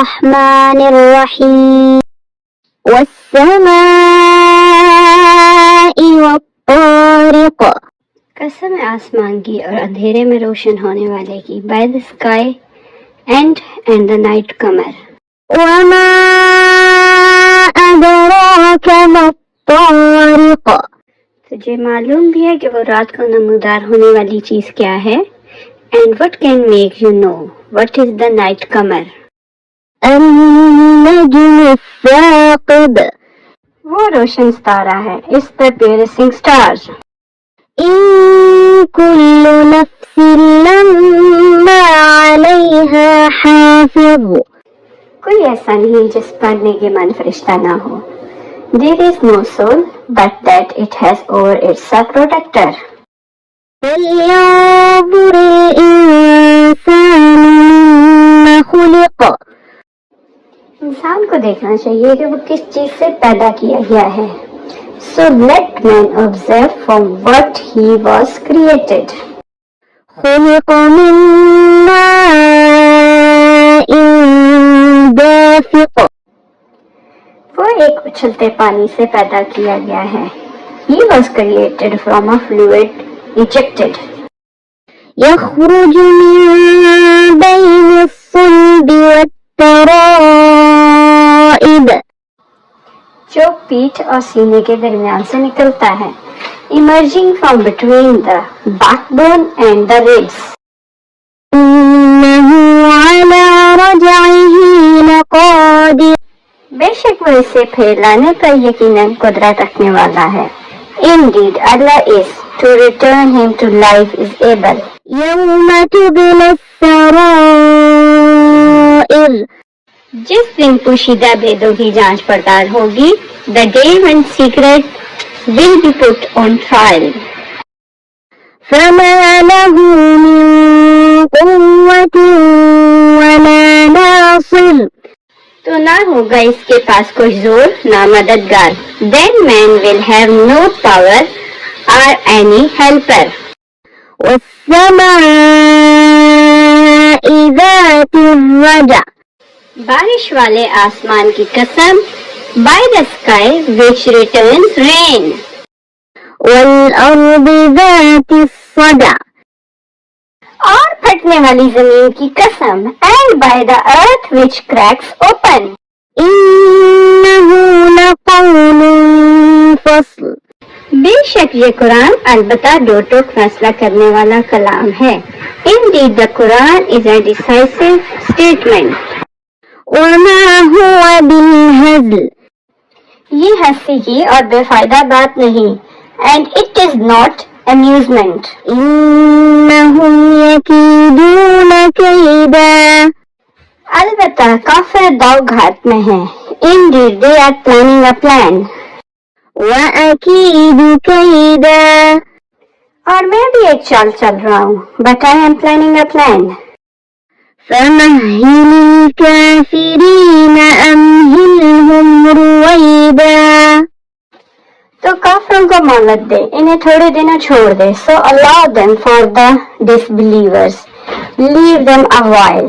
الرحمن الرحیم والسماء والطارق، قسم ہے آسمان کی اور اندھیرے میں روشن ہونے والے کی. By the sky and the night کمر. وما ادراک ما الطارق، تجھے معلوم بھی ہے کہ وہ رات کو نمودار ہونے والی چیز کیا ہے. And what can make you know what is the night comer. النجم الثاقب، وہ روشن ستارہ ہے. اس دا پیرسنگ اسٹار. ان کل نفس لما علیہا حافظ، کوئی ایسا نہیں جس پر نگہبان فرشتہ نہ ہو. There is no soul but that it has over its a protector. فَلْيَنظُرِ الْإِنسَانُ مِمَّ خُلِقَ، انسان کو دیکھنا چاہیے کہ وہ کس چیز سے پیدا کیا گیا ہے. So let man observe from what he was created. خُلِقَ مِن مَاءٍ دَافِقٍ، وہ ایک اچھلتے پانی سے پیدا کیا گیا ہے. He was created from a fluid ejected. يخرج من بين الصلب والترائب، جو پیٹھ اور سینے کے درمیان سے نکلتا ہے. Emerging from between the backbone and the ribs. إنه على رجعه لقادر، بے شک وہ اسے پھر لانے پر یقیناً قدرت رکھنے والا ہے. Indeed, Allah is to return him to life is able. يوم تبلى السرائر، جس دن پوشیدہ بیدوں کی جانچ پڑتال ہوگی. The day when secret will be put on trial. فما له من قوة ولا ناصر، تو نہ ہوگا اس کے پاس کوئی زور نہ مددگار. Then man will have no power or any helper. والسماء ذات الرجع، بارش والے آسمان کی قسم. By the sky which returns rain. والأرض ذات الصدع، اور پھٹنے والی زمین کی قسم. And by the earth which cracks open. إنه لقول فصل، بے شک یہ قرآن البتہ دو ٹوک فیصلہ کرنے والا کلام ہے. Indeed the Quran is a decisive statement. وما هو بالهزل، یہ ہنسی کی اور بے فائدہ بات نہیں. And it is not amusement. إنهم يكيدون كيدا، البتہ کافر داؤ گھات میں ہیں. Indeed they are planning a plan. وأكيد كيدا، اور میں بھی ایک چال چل رہا ہوں. But I am planning a plan. فمهل الكافرين أمهلهم رويدا، تو کافروں کو مہلت دے، انہیں تھوڑے دنوں چھوڑ دے. So allow them for the disbelievers. Leave them a while.